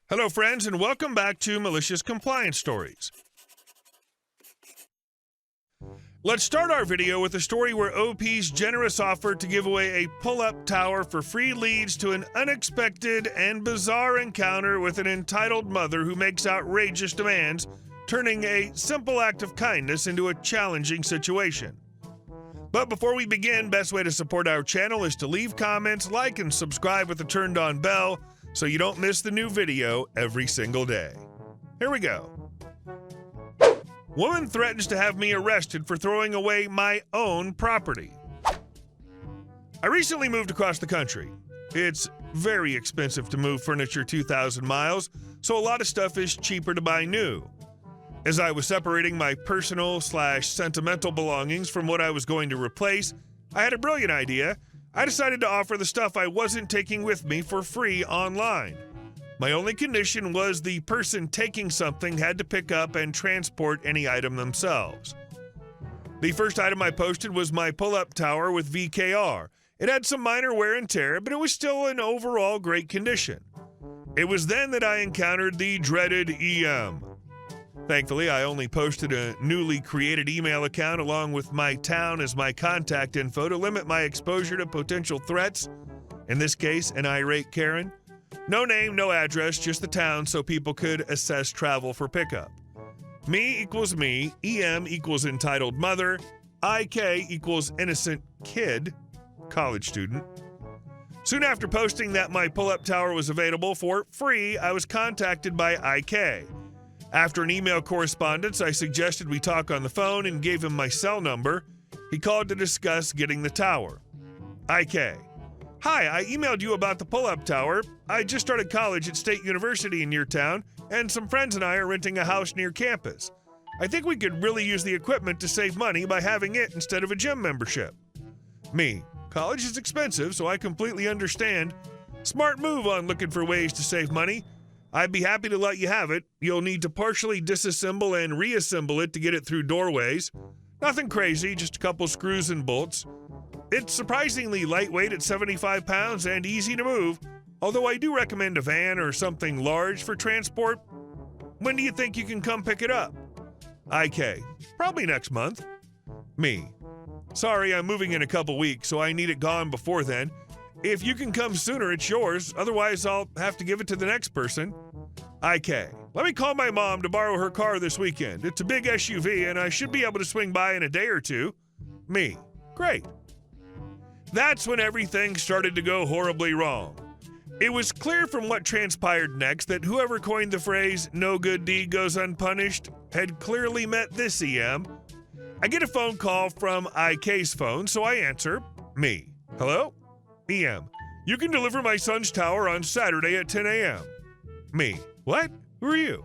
Hello, friends, and welcome back to Malicious Compliance Stories. Let's start our video with a story where OP's generous offer to give away a pull-up tower for free leads to an unexpected and bizarre encounter with an entitled mother who makes outrageous demands, turning a simple act of kindness into a challenging situation. But before we begin, best way to support our channel is to leave comments, like, and subscribe with the turned-on bell, so you don't miss the new video every single day. Here we go. Woman threatens to have me arrested for throwing away my own property. I recently moved across the country. It's very expensive to move furniture 2,000 miles, so a lot of stuff is cheaper to buy new. As I was separating my personal/sentimental belongings from what I was going to replace, I had a brilliant idea. I decided to offer the stuff I wasn't taking with me for free online. My only condition was the person taking something had to pick up and transport any item themselves. The first item I posted was my pull-up tower with VKR. It had some minor wear and tear, but it was still in overall great condition. It was then that I encountered the dreaded EM. Thankfully, I only posted a newly created email account along with my town as my contact info to limit my exposure to potential threats, in this case, an irate Karen. No name, no address, just the town so people could assess travel for pickup. Me equals me, EM equals entitled mother, IK equals innocent kid, college student. Soon after posting that my pull-up tower was available for free, I was contacted by IK. After an email correspondence, I suggested we talk on the phone and gave him my cell number. He called to discuss getting the tower. IK: Hi, I emailed you about the pull-up tower. I just started college at State University in your town, and some friends and I are renting a house near campus. I think we could really use the equipment to save money by having it instead of a gym membership. Me: College is expensive, so I completely understand. Smart move on looking for ways to save money. I'd be happy to let you have it. You'll need to partially disassemble and reassemble it to get it through doorways. Nothing crazy, just a couple screws and bolts. It's surprisingly lightweight at 75 pounds and easy to move, although I do recommend a van or something large for transport. When do you think you can come pick it up? IK: Probably next month. Me: Sorry, I'm moving in a couple weeks, so I need it gone before then. If you can come sooner, it's yours. Otherwise, I'll have to give it to the next person. IK: Let me call my mom to borrow her car this weekend. It's a big SUV, and I should be able to swing by in a day or two. Me: Great. That's when everything started to go horribly wrong. It was clear from what transpired next that whoever coined the phrase, "no good deed goes unpunished," had clearly met this EM. I get a phone call from IK's phone, so I answer. Me: Hello? EM: You can deliver my son's tower on Saturday at 10 a.m. Me: What? Who are you?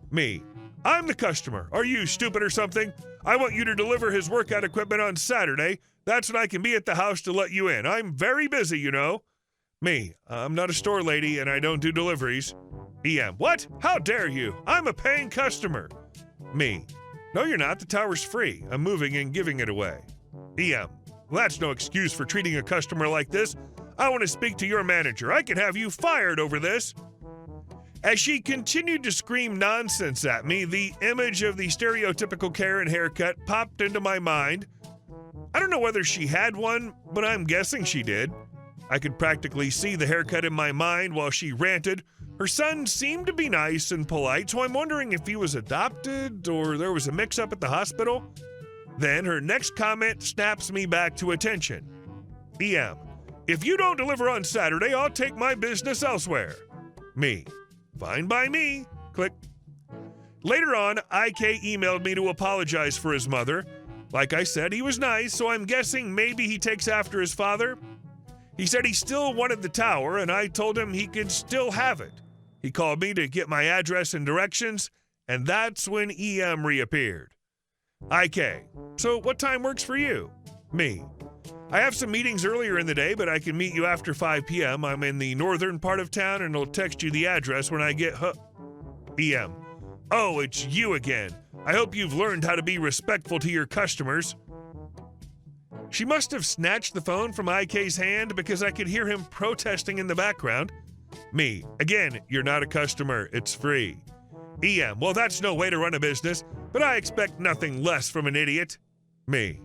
Me: I'm the customer. Are you stupid or something? I want you to deliver his workout equipment on Saturday. That's when I can be at the house to let you in. I'm very busy, you know. Me: I'm not a store lady and I don't do deliveries. EM: What? How dare you? I'm a paying customer. Me: No, you're not. The tower's free. I'm moving and giving it away. EM: Well, that's no excuse for treating a customer like this. I want to speak to your manager. I can have you fired over this. As she continued to scream nonsense at me, the image of the stereotypical Karen haircut popped into my mind. I don't know whether she had one, but I'm guessing she did. I could practically see the haircut in my mind while she ranted. Her son seemed to be nice and polite, so I'm wondering if he was adopted or there was a mix-up at the hospital. Then her next comment snaps me back to attention. EM: If you don't deliver on Saturday, I'll take my business elsewhere. Me: Fine by me. Click. Later on, IK emailed me to apologize for his mother. Like I said, he was nice, so I'm guessing maybe he takes after his father. He said he still wanted the tower, and I told him he could still have it. He called me to get my address and directions, and that's when EM reappeared. IK: So what time works for you? Me: I have some meetings earlier in the day, but I can meet you after 5 p.m. I'm in the northern part of town, and I'll text you the address when I get EM: Oh, it's you again. I hope you've learned how to be respectful to your customers. She must have snatched the phone from IK's hand because I could hear him protesting in the background. Me, again, you're not a customer, it's free. EM, well, that's no way to run a business, but I expect nothing less from an idiot. Me,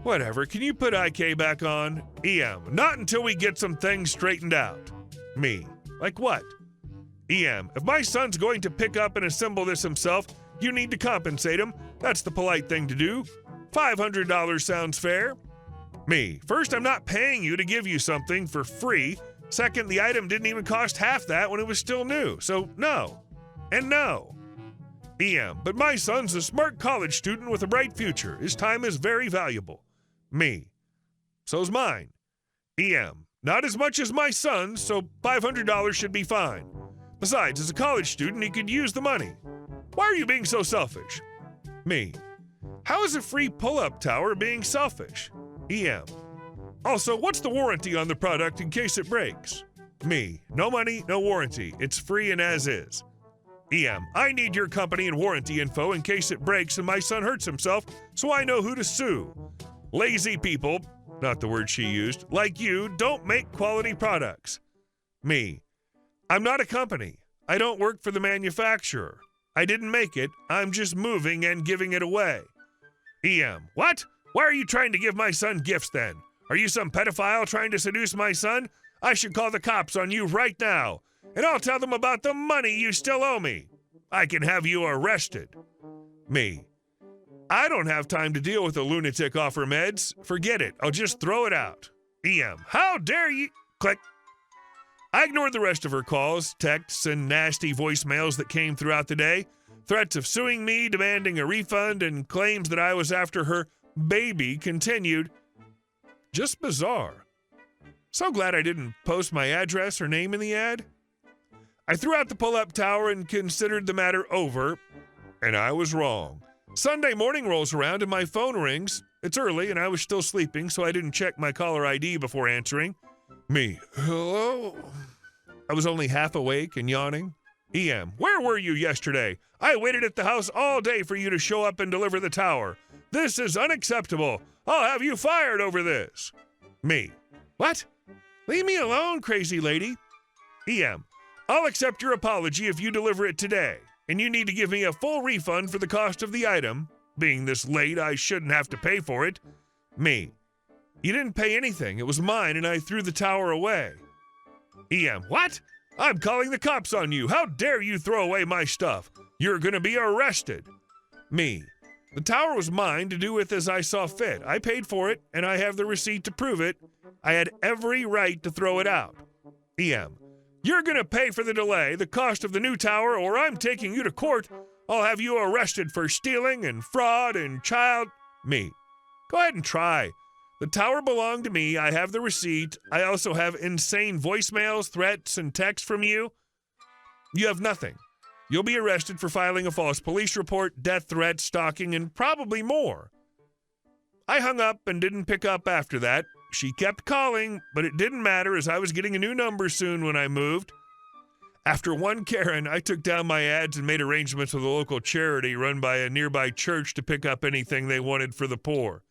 whatever, can you put IK back on? EM, not until we get some things straightened out. Me, like what? EM, if my son's going to pick up and assemble this himself, you need to compensate him. That's the polite thing to do. $500 sounds fair. Me, first, I'm not paying you to give you something for free. Second, the item didn't even cost half that when it was still new, so no. And no. EM, but my son's a smart college student with a bright future. His time is very valuable. Me, so's mine. EM, not as much as my son's, so $500 should be fine. Besides, as a college student, he could use the money. Why are you being so selfish? Me, how is a free pull-up tower being selfish? EM, also, what's the warranty on the product in case it breaks? Me, no money, no warranty. It's free and as is. EM, I need your company and warranty info in case it breaks and my son hurts himself, so I know who to sue. Lazy people, not the word she used, like you, don't make quality products. Me, I'm not a company. I don't work for the manufacturer. I didn't make it. I'm just moving and giving it away. EM, what? Why are you trying to give my son gifts then? Are you some pedophile trying to seduce my son? I should call the cops on you right now, and I'll tell them about the money you still owe me. I can have you arrested. Me, I don't have time to deal with a lunatic offer meds. Forget it. I'll just throw it out. EM, how dare you? Click. I ignored the rest of her calls, texts, and nasty voicemails that came throughout the day. Threats of suing me, demanding a refund, and claims that I was after her baby continued. Just bizarre. So glad I didn't post my address or name in the ad. I threw out the pull-up tower and considered the matter over, and I was wrong. Sunday morning rolls around and my phone rings. It's early and I was still sleeping, so I didn't check my caller ID before answering. Me, hello? I was only half awake and yawning. EM, where were you yesterday? I waited at the house all day for you to show up and deliver the tower. This is unacceptable. I'll have you fired over this. Me, what? Leave me alone, crazy lady. EM, I'll accept your apology if you deliver it today, and you need to give me a full refund for the cost of the item. Being this late, I shouldn't have to pay for it. Me, you didn't pay anything. It was mine, and I threw the tower away. EM, what? I'm calling the cops on you. How dare you throw away my stuff? You're going to be arrested. Me, the tower was mine to do with as I saw fit. I paid for it, and I have the receipt to prove it. I had every right to throw it out. EM, you're going to pay for the delay, the cost of the new tower, or I'm taking you to court. I'll have you arrested for stealing and fraud and child. Me, go ahead and try. The tower belonged to me. I have the receipt. I also have insane voicemails, threats, and texts from you. You have nothing. You'll be arrested for filing a false police report, death threat, stalking, and probably more. I hung up and didn't pick up after that. She kept calling, but it didn't matter as I was getting a new number soon when I moved. After one Karen, I took down my ads and made arrangements with a local charity run by a nearby church to pick up anything they wanted for the poor.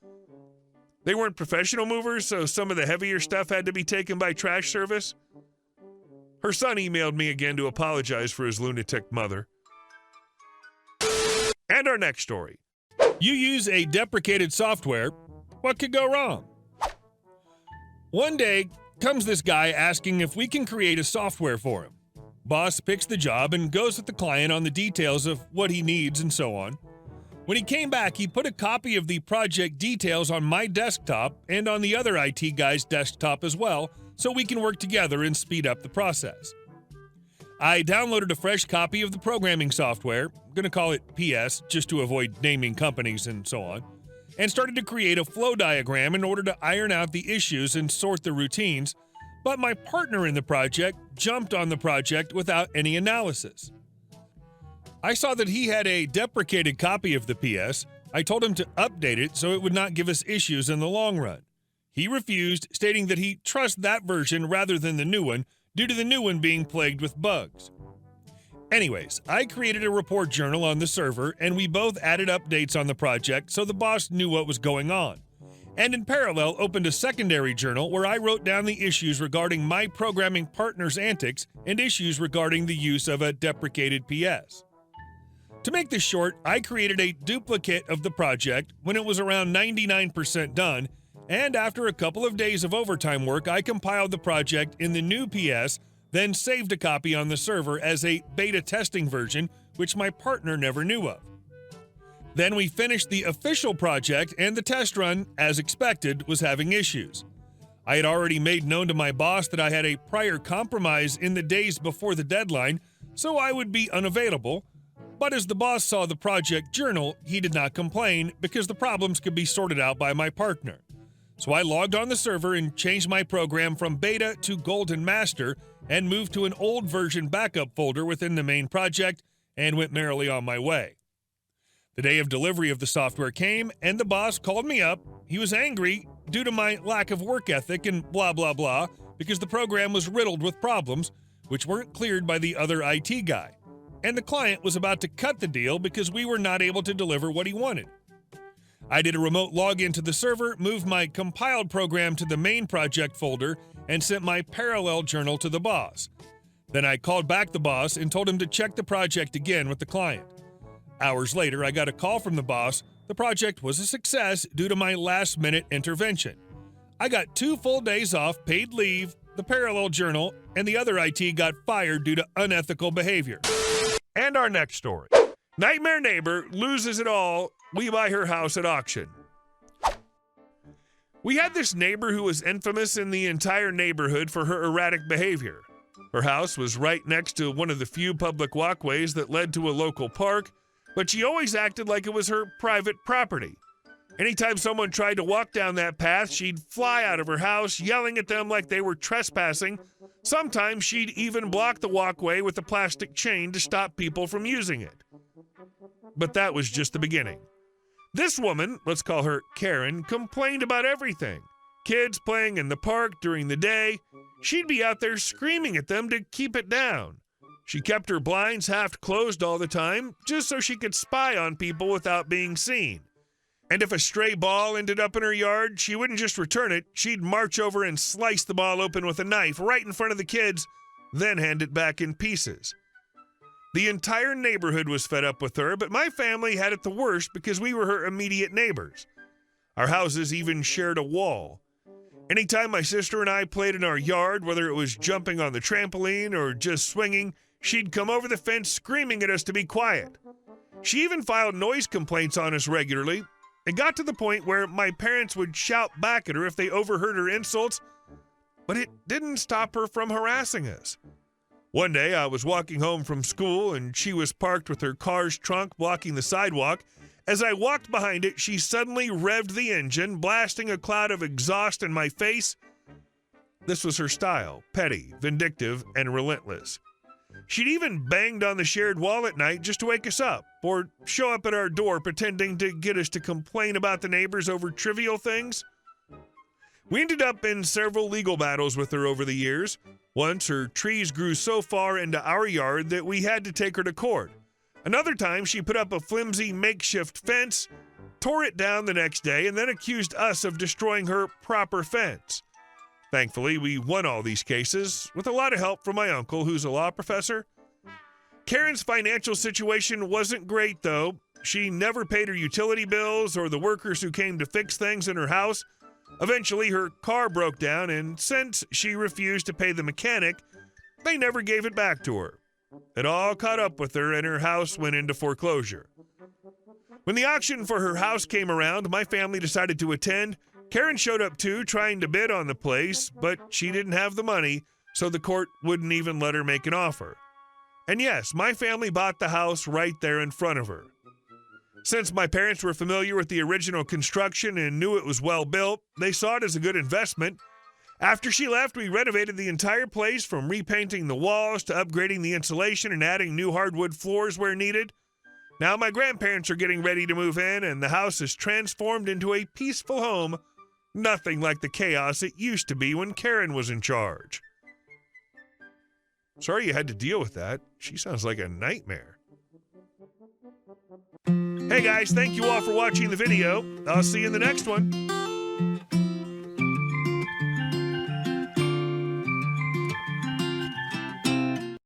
They weren't professional movers, so some of the heavier stuff had to be taken by trash service. Her son emailed me again to apologize for his lunatic mother. And our next story. You use a deprecated software. What could go wrong? One day, comes this guy asking if we can create a software for him. Boss picks the job and goes with the client on the details of what he needs and so on. When he came back, he put a copy of the project details on my desktop and on the other IT guy's desktop as well, so we can work together and speed up the process. I downloaded a fresh copy of the programming software, I'm going to call it PS just to avoid naming companies and so on, and started to create a flow diagram in order to iron out the issues and sort the routines, but my partner in the project jumped on the project without any analysis. I saw that he had a deprecated copy of the PS. I told him to update it so it would not give us issues in the long run. He refused, stating that he trusts that version rather than the new one due to the new one being plagued with bugs. Anyways, I created a report journal on the server and we both added updates on the project so the boss knew what was going on. and in parallel opened a secondary journal where I wrote down the issues regarding my programming partner's antics and issues regarding the use of a deprecated PS. To make this short, I created a duplicate of the project when it was around 99% done, and after a couple of days of overtime work, I compiled the project in the new PS, then saved a copy on the server as a beta testing version, which my partner never knew of. Then we finished the official project, and the test run, as expected, was having issues. I had already made known to my boss that I had a prior compromise in the days before the deadline, so I would be unavailable. But as the boss saw the project journal, he did not complain because the problems could be sorted out by my partner. So I logged on the server and changed my program from beta to golden master and moved to an old version backup folder within the main project and went merrily on my way. The day of delivery of the software came, and the boss called me up. He was angry due to my lack of work ethic and blah, blah, blah, because the program was riddled with problems, which weren't cleared by the other IT guy. And the client was about to cut the deal because we were not able to deliver what he wanted. I did a remote login to the server, moved my compiled program to the main project folder, and sent my parallel journal to the boss. Then I called back the boss and told him to check the project again with the client. Hours later, I got a call from the boss. The project was a success due to my last-minute intervention. I got 2 full days off, paid leave, the parallel journal, and the other IT got fired due to unethical behavior. And our next story. Nightmare neighbor loses it all. We buy her house at auction. We had this neighbor who was infamous in the entire neighborhood for her erratic behavior. Her house was right next to one of the few public walkways that led to a local park, but she always acted like it was her private property. Anytime someone tried to walk down that path, she'd fly out of her house, yelling at them like they were trespassing. Sometimes she'd even block the walkway with a plastic chain to stop people from using it. But that was just the beginning. This woman, let's call her Karen, complained about everything. Kids playing in the park during the day. She'd be out there screaming at them to keep it down. She kept her blinds half closed all the time, just so she could spy on people without being seen. And if a stray ball ended up in her yard, she wouldn't just return it, she'd march over and slice the ball open with a knife right in front of the kids, then hand it back in pieces. The entire neighborhood was fed up with her, but my family had it the worst because we were her immediate neighbors. Our houses even shared a wall. Anytime my sister and I played in our yard, whether it was jumping on the trampoline or just swinging, she'd come over the fence screaming at us to be quiet. She even filed noise complaints on us regularly. It got to the point where my parents would shout back at her if they overheard her insults, but it didn't stop her from harassing us. One day, I was walking home from school, and she was parked with her car's trunk blocking the sidewalk. As I walked behind it, she suddenly revved the engine, blasting a cloud of exhaust in my face. This was her style, petty, vindictive, and relentless. She'd even banged on the shared wall at night just to wake us up, or show up at our door pretending to get us to complain about the neighbors over trivial things. We ended up in several legal battles with her over the years. Once, her trees grew so far into our yard that we had to take her to court. Another time, she put up a flimsy makeshift fence, tore it down the next day, and then accused us of destroying her proper fence. Thankfully, we won all these cases, with a lot of help from my uncle, who's a law professor. Karen's financial situation wasn't great, though. She never paid her utility bills or the workers who came to fix things in her house. Eventually, her car broke down, and since she refused to pay the mechanic, they never gave it back to her. It all caught up with her, and her house went into foreclosure. When the auction for her house came around, my family decided to attend. Karen showed up too, trying to bid on the place, but she didn't have the money, so the court wouldn't even let her make an offer. And yes, my family bought the house right there in front of her. Since my parents were familiar with the original construction and knew it was well built, they saw it as a good investment. After she left, we renovated the entire place, from repainting the walls to upgrading the insulation and adding new hardwood floors where needed. Now my grandparents are getting ready to move in, and the house is transformed into a peaceful home. Nothing like the chaos it used to be when Karen was in charge. Sorry you had to deal with that. She sounds like a nightmare. Hey guys, thank you all for watching the video. I'll see you in the next one.